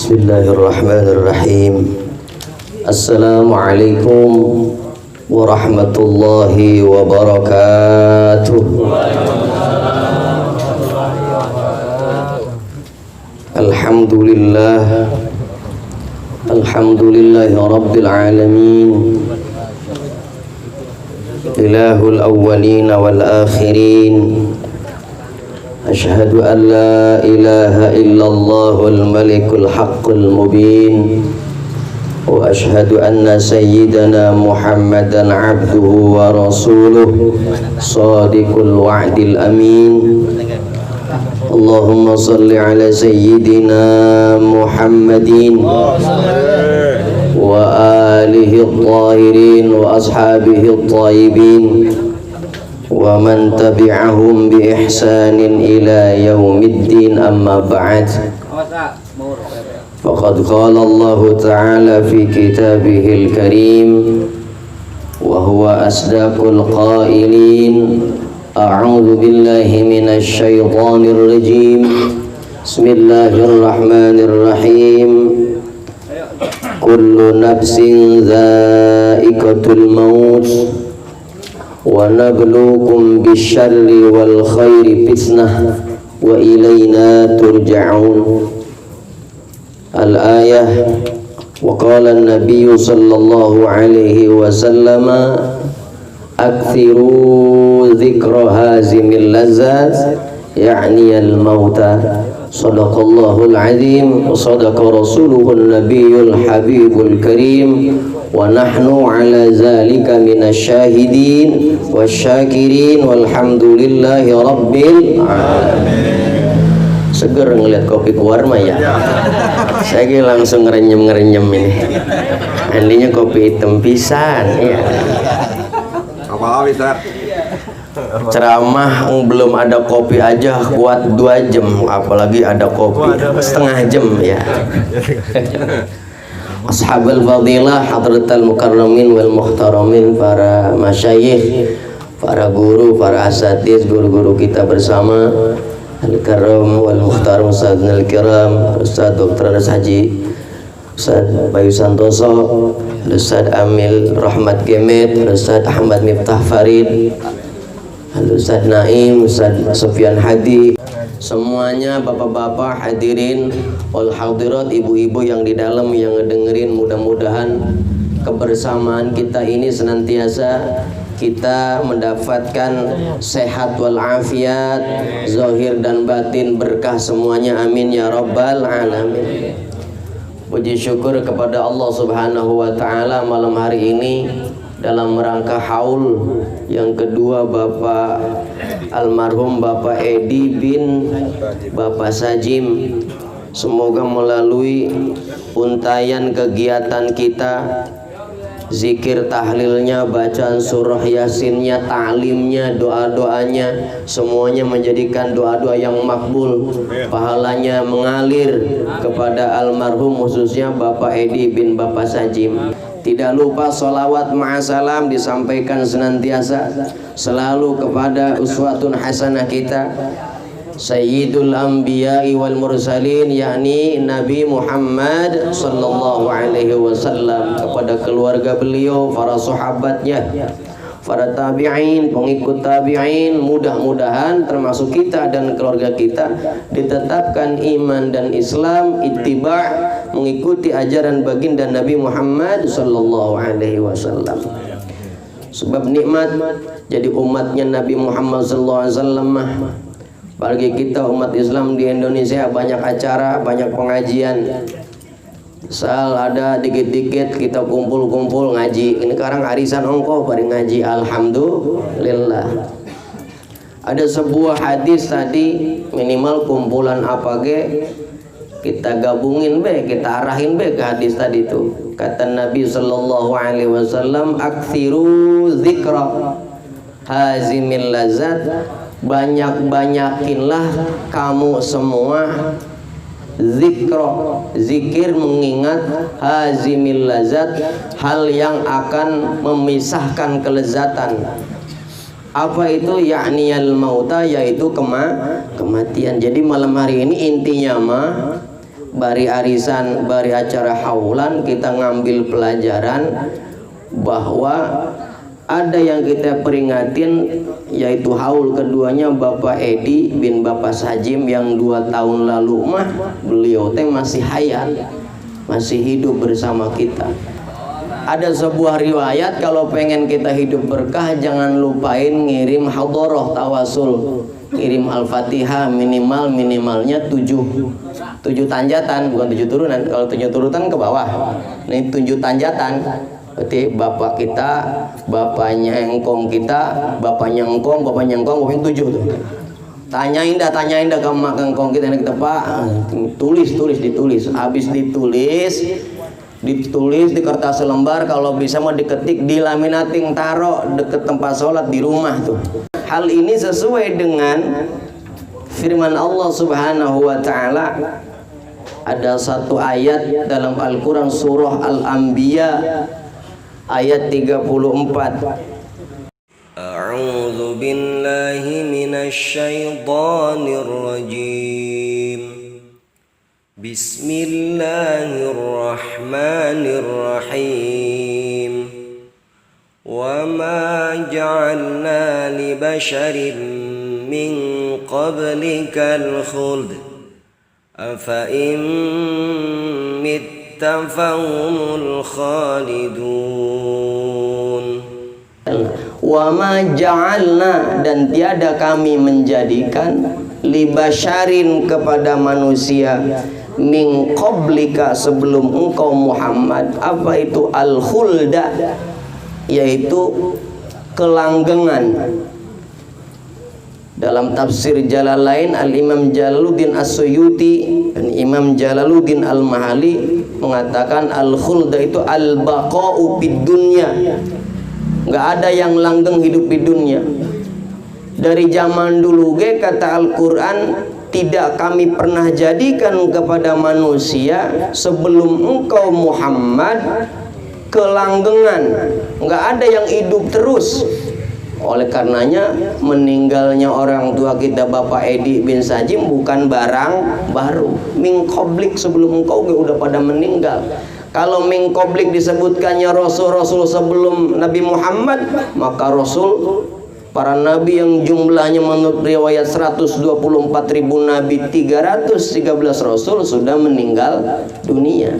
Bismillahirrahmanirrahim. Assalamualaikum warahmatullahi wabarakatuh. Alhamdulillah, alhamdulillahi rabbil alamin, ilahul awwalin wal akhirin. Asyhadu an la ilaha illallahul malikul haqqul mubin, wa asyhadu anna sayyidana Muhammadan abduhu wa rasuluh shadiqul wa'dil amin. Allahumma salli ala sayyidina Muhammadin wa alihi at-tahirin wa ashabihi at-tayyibin wa man tabi'ahum bi ihsanin ila yaumiddin, amma ba'd. Faqad qala Allah ta'ala fi kitabihil karim wa huwa asdaqul qailin. A'udzu billahi minasy syaithanir rajim. Bismillahirrahmanirrahim. Kullu nafsin dha'iqatul maut wa nabluukum bisyarri wal khairi fitnah wa ilayna turja'un. Al-ayah. Wa qala an-nabiy sallallahu alaihi wasallam akthiru dzikra hazimil lazat ya'ni al-mauta. Sadaqallahul azim wa sadaqa rasuluhun nabiyyul habibul karim, wa nahnu ala zalika minasyahidin wasyakirin walhamdulillahi rabbil alamin. Seger ngeliat kopi keluar mah ya. Saya langsung ngerenyem ini. Andinya kopi hitam pisan ya. Apa bisa? Ceramah belum ada kopi aja kuat 2 jam, apalagi ada kopi setengah jam ya. Ashabul fadilah, hadratal mukarramin wal muhtaramin, para masyayikh, para guru, para asatiz, guru-guru kita bersama, al-karam wal muhtaram, ustadzul kiram, Ustadz Dr. Anas Haji, Ustadz Bayu Santoso, Ustadz Amil Rahmat Gemet, Ustadz Ahmad Miftah Farid, Ustadz Naim, Ustadz Sufyan Hadi, semuanya bapak-bapak hadirin wal hadirat, ibu-ibu yang di dalam yang ngedengerin, mudah-mudahan kebersamaan kita ini senantiasa kita mendapatkan sehat wal afiat, zahir dan batin, berkah semuanya, amin ya rabbal alamin. Puji syukur kepada Allah Subhanahu wa taala malam hari ini dalam rangka haul yang kedua Bapak almarhum Bapak Edi bin Bapak Sajim. Semoga melalui untayan kegiatan kita, zikir tahlilnya, bacaan surah yasinnya, ta'limnya, doa-doanya, semuanya menjadikan doa-doa yang makbul, pahalanya mengalir kepada almarhum khususnya Bapak Edi bin Bapak Sajim. Tidak lupa sholawat ma'asalam disampaikan senantiasa selalu kepada uswatun hasanah kita, Sayyidul Anbiya'i wal Mursalin, yakni Nabi Muhammad sallallahu alaihi wasallam, kepada keluarga beliau, para sahabatnya, para tabi'in, pengikut tabi'in. Mudah-mudahan termasuk kita dan keluarga kita ditetapkan iman dan Islam, ittiba', mengikuti ajaran baginda Nabi Muhammad sallallahu alaihi wasallam. Sebab nikmat jadi umatnya Nabi Muhammad sallallahu alaihi wasallam. Bagi kita umat Islam di Indonesia banyak acara, banyak pengajian. Sal ada dikit-dikit kita kumpul-kumpul ngaji. Ini sekarang arisan ongkoh pada ngaji, alhamdulillah. Ada sebuah hadis tadi, minimal kumpulan apa ge kita gabungin be, kita arahin be ke hadis tadi itu. Kata Nabi sallallahu alaihi wasallam, aktsiru dzikra hazimil lazat, banyak-banyakinlah kamu semua zikir mengingat hazimil lazat, hal yang akan memisahkan kelezatan. Apa itu? Ya'niyal mauta, yaitu kematian. Jadi malam hari ini intinya mah bari arisan, bari acara haulan, kita ngambil pelajaran bahwa ada yang kita peringatin, yaitu haul keduanya Bapak Edi bin Bapak Sajim yang 2 tahun lalu mah beliau teh masih hayat, masih hidup bersama kita. Ada sebuah riwayat, kalau pengen kita hidup berkah jangan lupain ngirim hadoroh tawasul, kirim Al-Fatihah minimalnya 7 tanjatan, bukan 7 turunan. Kalau 7 turunan ke bawah, ini 7 tanjatan. Berarti bapak kita, bapaknya engkong kita, bapaknya engkong, bapaknya 7 tuh. Tanyain dah ke mak engkong kita, Pak, ditulis. Habis ditulis di kertas lembar, kalau bisa mau diketik, dilaminating, taruh deket tempat sholat di rumah tuh. Hal ini sesuai dengan firman Allah Subhanahu wa taala. Ada satu ayat dalam Al-Qur'an surah Al-Anbiya ayat 34. A'udzu billahi minasy syaithanir rajim. Bismillahirrahmanirrahim. Wa ma ja'alna li basharin min qablikal khuld afa in fahumul khalidun. Wa ma ja'alna, dan tiada kami menjadikan, libasharin kepada manusia, min qablika sebelum engkau Muhammad, apa itu al-khulda, yaitu kelanggengan. Dalam tafsir Jalalain, Al-Imam Jalaluddin As-Suyuti dan Imam Jalaluddin Al-Mahali mengatakan al-khulda itu al-baqa'u fid dunya. Nggak ada yang langgeng hidup di dunia. Dari zaman dulu kata Al-Quran, tidak kami pernah jadikan kepada manusia sebelum engkau Muhammad kelanggengan. Nggak ada yang hidup terus. Oleh karenanya meninggalnya orang tua kita Bapak Edi bin Sajim bukan barang baru. Min qablik, sebelum engkau udah pada meninggal. Kalau min qablik disebutkannya rasul-rasul sebelum Nabi Muhammad, maka rasul, para nabi yang jumlahnya menurut riwayat 124.000 nabi, 313 rasul sudah meninggal dunia.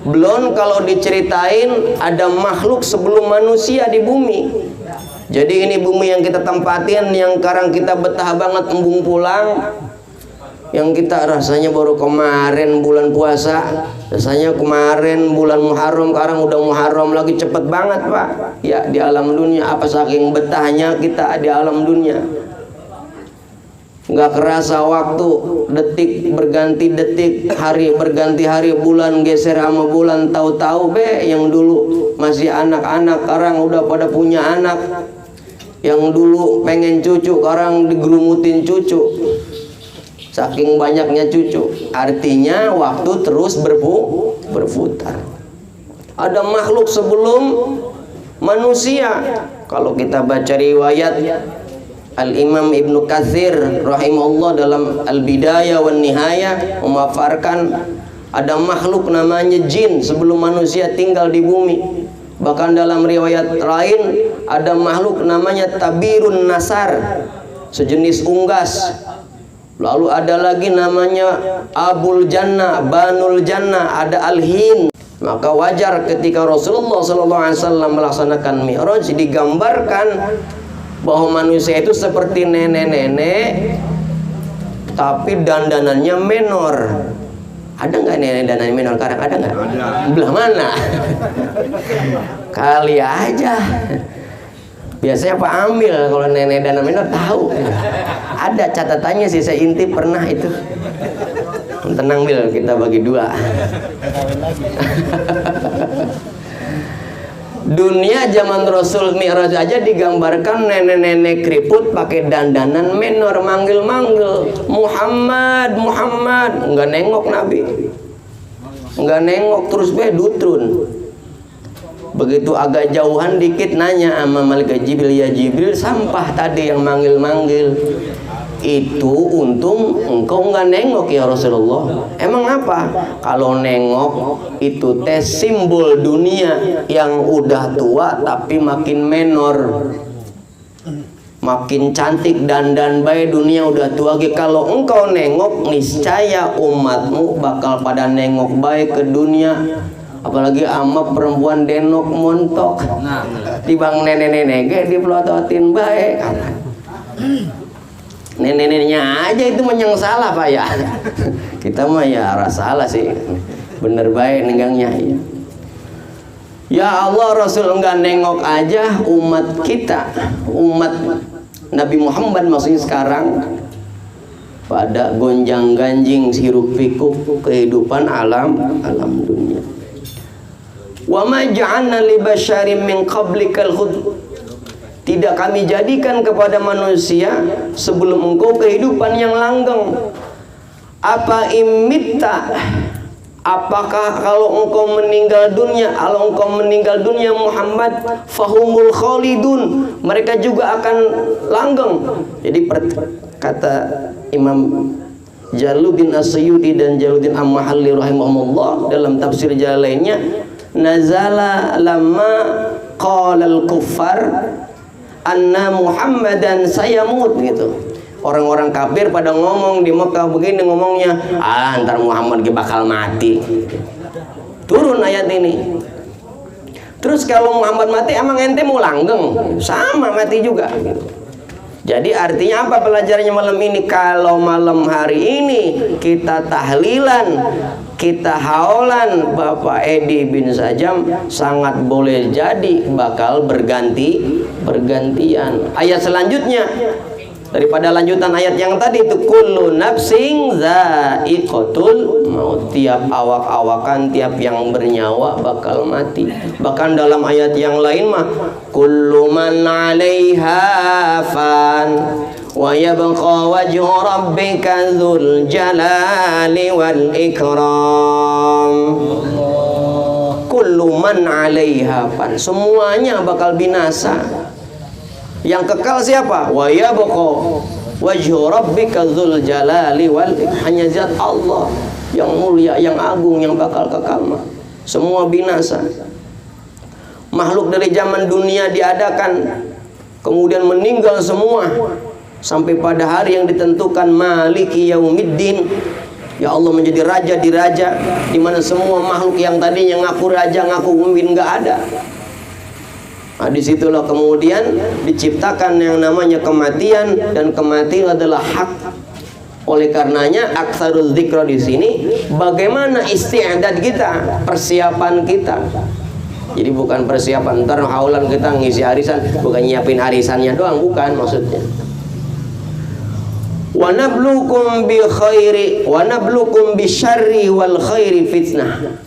Belum kalau diceritain ada makhluk sebelum manusia di bumi. Jadi ini bumi yang kita tempatin, yang sekarang kita betah banget embung pulang, yang kita rasanya baru kemarin bulan puasa, rasanya kemarin bulan Muharram, sekarang udah Muharram lagi, cepet banget Pak. Ya, di alam dunia, apa saking betahnya kita di alam dunia, nggak kerasa waktu, detik berganti detik, hari berganti hari, bulan geser sama bulan, tahu-tahu yang dulu masih anak-anak sekarang udah pada punya anak, yang dulu pengen cucu sekarang digerumutin cucu, saking banyaknya cucu. Artinya waktu terus berputar. Ada makhluk sebelum manusia. Kalau kita baca riwayat Al-Imam Ibnu Katsir rahimahullah dalam Al-Bidayah wan Nihayah memaparkan ada makhluk namanya jin sebelum manusia tinggal di bumi. Bahkan dalam riwayat lain ada makhluk namanya tabirun nasar, sejenis unggas. Lalu ada lagi namanya Abul Jannah, Banul Jannah, ada Al-Hin. Maka wajar ketika Rasulullah SAW melaksanakan Mi'raj digambarkan bahwa manusia itu seperti nenek-nenek tapi dandanannya menor. Ada nggak nenek dandan menor sekarang? Ada nggak? Belah mana? Kali aja. Biasanya Pak Amil kalau nenek dandan menor tahu. Ada catatannya sih, saya intip pernah itu. Tenang Bil, kita bagi dua. Dunia zaman Rasul Mi'raj aja digambarkan nenek-nenek keriput pakai dandanan menor, manggil-manggil Muhammad, Muhammad, nggak nengok Nabi, nggak nengok, terus dutrun. Begitu agak jauhan dikit nanya sama malaikat Jibril, ya Jibril, sampah tadi yang manggil-manggil. Itu untung engkau nggak nengok ya Rasulullah. Emang apa? Kalau nengok itu teh simbol dunia yang udah tua tapi makin menor, makin cantik dandan baik, dunia udah tua. Kalau engkau nengok, niscaya umatmu bakal pada nengok baik ke dunia. Apalagi ama perempuan denok montok tibang nenek-nenek dipelototin baik. Nenek-neneknya aja itu menyang salah Pak ya. Kita mah ya salah sih, bener baik nenggangnya ya. Ya Allah, Rasul enggak nengok aja umat kita, umat Nabi Muhammad maksudnya sekarang pada gonjang-ganjing hiruk pikuk kehidupan alam dunia. Wa ma ja'alna li basyarin min qablikal khuld. Tidak kami jadikan kepada manusia sebelum engkau kehidupan yang langgeng. Apa imitta? Apakah kalau engkau meninggal dunia, kalau engkau meninggal dunia Muhammad, fahumul khalidun, mereka juga akan langgeng. Jadi kata Imam Jalaluddin As-Suyuti dan Jalaluddin Al-Mahalli rahimahumullah dalam tafsir Jalalainnya, nazala lamma qala al-kuffar anna Muhammadan sayamut gitu. Orang-orang kafir pada ngomong di Mekah begini ngomongnya, ntar Muhammad bakal mati. Turun ayat ini. Terus kalau Muhammad mati emang ente mau langgeng? Sama mati juga gitu. Jadi artinya apa pelajarannya malam ini? Kalau malam hari ini kita tahlilan, kita haulan Bapak Edi bin Sajam, sangat boleh jadi bakal bergantian. Ayat selanjutnya daripada lanjutan ayat yang tadi itu, kullu nafsing za'iqatul maut, tiap awak-awakan, tiap yang bernyawa bakal mati. Bahkan dalam ayat yang lain mah kullu man 'alaiha fan wa yabqa wajhu rabbika dzul jalali wal ikram. Kullu man 'alaiha fan, semuanya bakal binasa. Yang kekal siapa? Wa yabqa wajhu rabbika dzul jalali wal ikram, hanya zat Allah yang mulia, yang agung, yang bakal kekal. Semua binasa. Makhluk dari zaman dunia diadakan, kemudian meninggal semua sampai pada hari yang ditentukan, maliki yaumiddin. Ya Allah menjadi raja di raja, di mana semua makhluk yang tadinya ngaku raja, ngaku pemimpin nggak ada. Nah, disitulah kemudian diciptakan yang namanya kematian, dan kematian adalah hak. Oleh karenanya aktsaruz dzikra di sini bagaimana isti'dad kita, persiapan kita. Jadi bukan persiapan ntar haulan kita ngisi arisan, bukan nyiapin arisannya doang, bukan maksudnya. Wa nabluukum bi khairi wa nabluukum bisyarri wal khairi fitnah.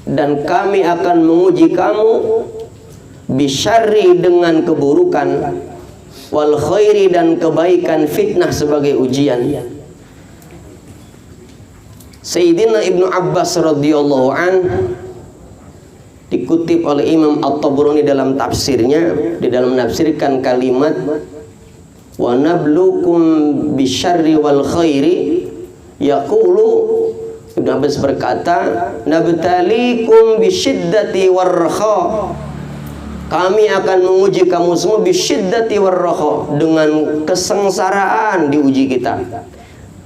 Dan kami akan menguji kamu bisyarri dengan keburukan, wal khairi dan kebaikan, fitnah sebagai ujian. Sayyidina Ibnu Abbas radhiyallahu an dikutip oleh Imam At-Tabrani dalam tafsirnya, di dalam menafsirkan kalimat wa nabluukum bisyarri wal khairi, yaqulu Ibnu Abbas berkata, nabtalikum bisyiddati warrakha, kami akan menguji kamu semua bisyiddati warrakha, dengan kesengsaraan diuji kita,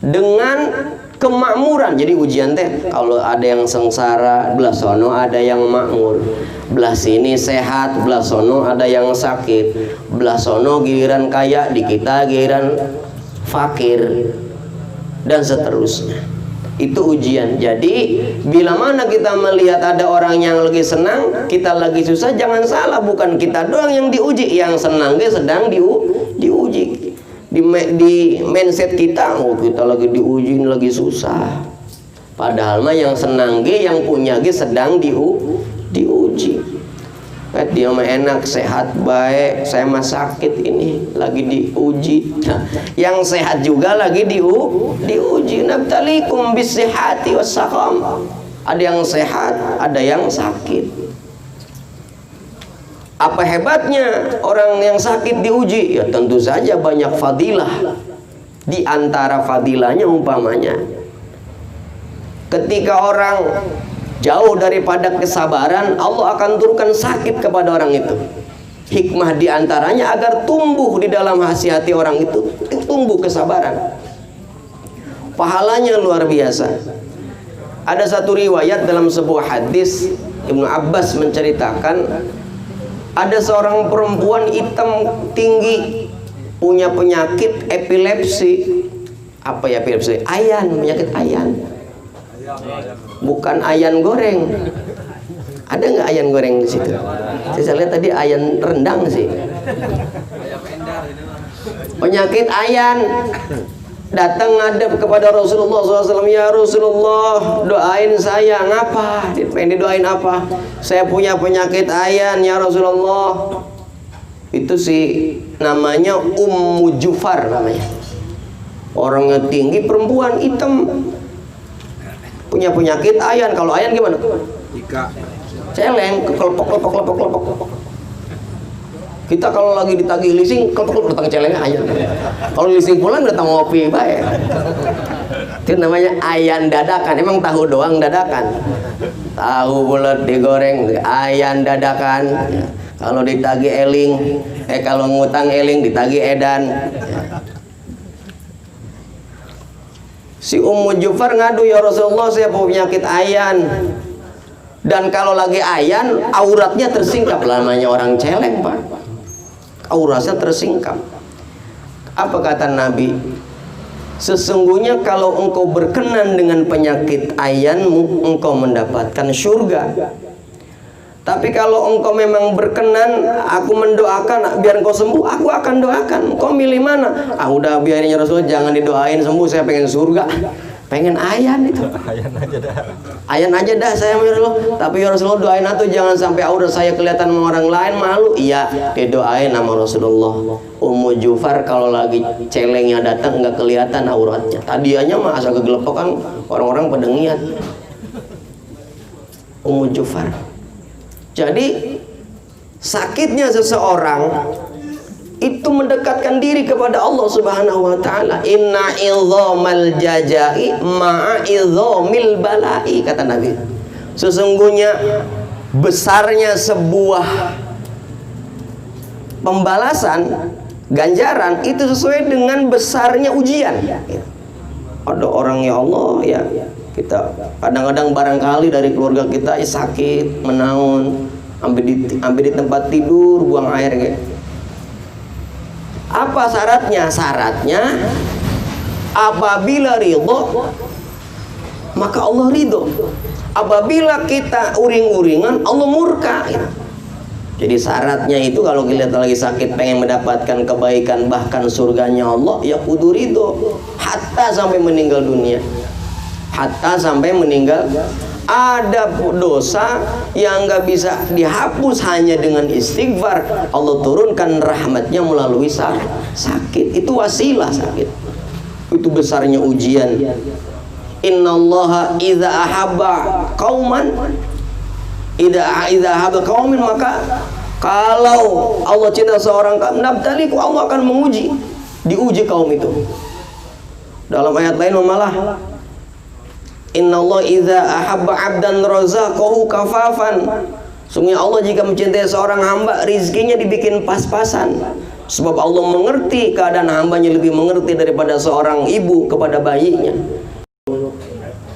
dengan kemakmuran. Jadi ujian teh kalau ada yang sengsara, belah sono ada yang makmur, belah sini sehat, belah sono ada yang sakit, belah sono giliran kaya, di kita giliran fakir, dan seterusnya. Itu ujian. Jadi bila mana kita melihat ada orang yang lagi senang, kita lagi susah, jangan salah, bukan kita doang yang diuji, yang senang dia sedang diuji. Di mindset kita, oh kita lagi diuji, lagi susah. Padahal mah yang senang ge, yang punya ge sedang diuji. Dia mah enak, sehat, baik, saya mah sakit ini, lagi diuji. Nah, yang sehat juga lagi diuji. Nabtalikum bisihati wassaqam. Ada yang sehat, ada yang sakit. Apa hebatnya orang yang sakit diuji? Ya tentu saja banyak fadilah. Di antara fadilahnya umpamanya, ketika orang jauh daripada kesabaran, Allah akan turunkan sakit kepada orang itu. Hikmah diantaranya agar tumbuh di dalam hati orang itu, tumbuh kesabaran. Pahalanya luar biasa. Ada satu riwayat dalam sebuah hadis, Ibnu Abbas menceritakan, ada seorang perempuan hitam tinggi, punya penyakit epilepsi. Apa ya epilepsi? Ayan, penyakit ayan. Bukan ayan goreng. Ada nggak ayan goreng di situ? Saya lihat tadi ayan rendang sih. Penyakit ayan. Datang ngadep kepada Rasulullah SAW. Ya Rasulullah, doain saya. Ngapa? Pengen didoain apa? Saya punya penyakit ayan ya Rasulullah. Itu sih namanya Ummu Jufar namanya. Orangnya tinggi, perempuan hitam, punya penyakit ayan. Kalau ayan gimana? Celeng, kelepok. Kita kalau lagi ditagih leasing, kelepok datang celengnya ayan. Kalau leasing pulang datang ngopi baik. Itu namanya ayan dadakan. Emang tahu doang dadakan. Tahu bulat digoreng, ayan dadakan. Kalau ditagih eling, kalau ngutang eling ditagih edan. Si Ummu Jufar ngadu, ya Rasulullah saya punya penyakit ayan. Dan kalau lagi ayan, auratnya tersingkap. Namanya orang celeng, Pak. Auratnya tersingkap. Apa kata Nabi? Sesungguhnya kalau engkau berkenan dengan penyakit ayanmu, engkau mendapatkan surga. Tapi kalau engkau memang berkenan, aku mendoakan biar engkau sembuh, aku akan doakan. Engkau milih mana? Udah biarin ya Rasulullah, jangan didoain sembuh, saya pengen surga. Pengen ayan itu. Ayan aja dah saya Rasulullah. Tapi ya Rasulullah doain atuh jangan sampai aurat saya kelihatan sama orang lain, malu. Iya, didoain sama Rasulullah. Ummu Jufar kalau lagi celengnya datang nggak kelihatan auratnya. Tadianya mah asal kegelepokan, orang-orang pada ngiat. Ummu Jufar. Jadi sakitnya seseorang itu mendekatkan diri kepada Allah Subhanahu wa taala. Inna idzamal jajai ma'a idzamil balai, kata Nabi. Sesungguhnya besarnya sebuah pembalasan, ganjaran itu sesuai dengan besarnya ujian. Ada orang ya Allah ya, kita kadang-kadang barangkali dari keluarga kita sakit, menaun, ambil di tempat tidur, buang air kayak. Apa syaratnya? Syaratnya apabila ridho, maka Allah ridho. Apabila kita uring-uringan, Allah murka. Jadi syaratnya itu kalau kita lagi sakit pengen mendapatkan kebaikan bahkan surganya Allah, ya kudu ridho hatta sampai meninggal dunia. Hatta sampai meninggal. Ada dosa yang nggak bisa dihapus hanya dengan istighfar. Allah turunkan rahmatnya melalui sakit. Itu wasilah sakit. Itu besarnya ujian. Innallaha idza ahabba qauman idza ahabba qaumin, maka kalau Allah cinta seorang kaum, nabtaliku, Allah akan menguji, diuji kaum itu. Dalam ayat lain malah Innallaha idza ahabba 'abdan razaqahu kafafan. Sungguh Allah jika mencintai seorang hamba, rizkinya dibikin pas-pasan. Sebab Allah mengerti keadaan hambanya, lebih mengerti daripada seorang ibu kepada bayinya.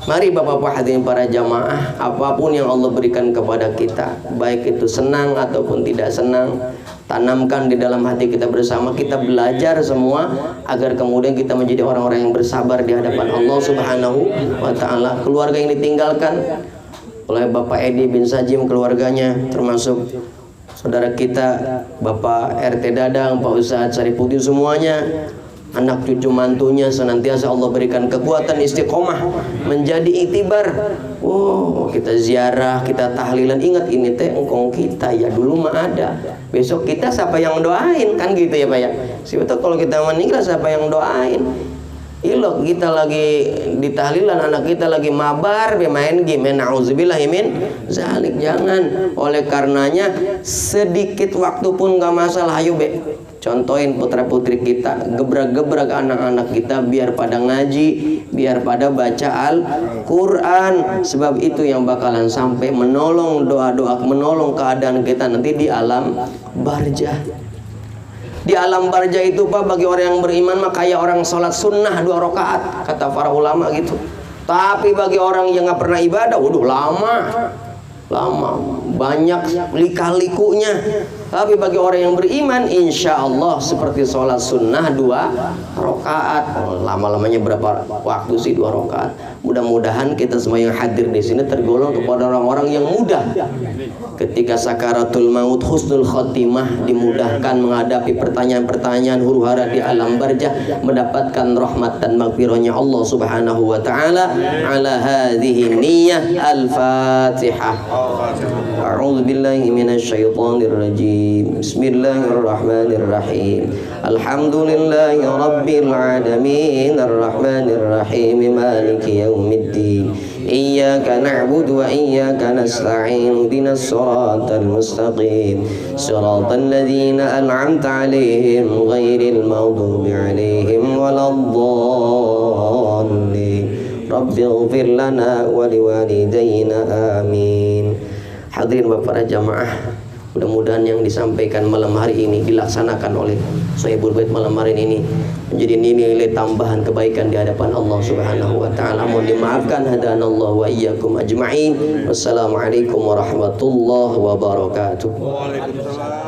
Mari Bapak-bapak hadirin para jamaah, apapun yang Allah berikan kepada kita, baik itu senang ataupun tidak senang, tanamkan di dalam hati kita bersama. Kita belajar semua agar kemudian kita menjadi orang-orang yang bersabar di hadapan Allah Subhanahu wa taala. Keluarga yang ditinggalkan oleh Bapak Edi bin Sajim, keluarganya termasuk saudara kita Bapak RT Dadang, Pak Ustadz Saripuddin, semuanya, anak cucu mantunya, senantiasa Allah berikan kekuatan istiqomah menjadi iktibar. Oh, kita ziarah, kita tahlilan, ingat ini teh engkong kita ya, dulu mah ada, besok kita siapa yang doain, kan gitu ya Pak ya. Sebetulnya kalau kita meninggal siapa yang doain? Ilok kita lagi di tahlilan, anak kita lagi mabar main game, nauzubillahi min zalik. Jangan. Oleh karenanya sedikit waktu pun gak masalah. Ayo be, contohin putra putri kita, gebrak-gebrak anak-anak kita biar pada ngaji, biar pada baca Al-Quran. Sebab itu yang bakalan sampai menolong doa-doa, menolong keadaan kita nanti di alam barzah. Di alam barzah itu Pak, bagi orang yang beriman mah kayak orang sholat sunnah 2 rakaat, kata para ulama gitu. Tapi bagi orang yang nggak pernah ibadah, waduh lama, banyak lika-likunya. Tapi bagi orang yang beriman, insya Allah seperti sholat sunnah 2 rakaat. Lama-lamanya berapa waktu sih 2 rakaat? Mudah-mudahan kita semua yang hadir di sini tergolong kepada orang-orang yang mudah ketika sakaratul maut, husnul khotimah, dimudahkan menghadapi pertanyaan-pertanyaan huru-hara di alam barzah, mendapatkan rahmat dan maghfirahnya Allah Subhanahu wa taala. Ala hadhihi niyyah. Al-Fatihah. A'udzu billahi minasyaitonir rajim. Bismillahirrahmanirrahim. Alhamdulillahi rabbil alamin, arrahmanir rahim, maliki yaumiddin. Iyyaka na'budu wa iyyaka nasta'in. Ihdinas siratal mustaqim. Siratal ladzina an'amta 'alaihim ghairil maghdubi 'alaihim waladdallin. Rabbighfir lana wa liwalidayna amin. Hadirin Bapak jamaah, mudah-mudahan yang disampaikan malam hari ini dilaksanakan oleh Sohibul Bait malam hari ini menjadi nilai tambahan kebaikan di hadapan Allah Subhanahu wa taala. Mohon dimaafkan, hadanallahu wa iyyakum ajma'in. Wassalamualaikum warahmatullahi wabarakatuh. Waalaikumsalam.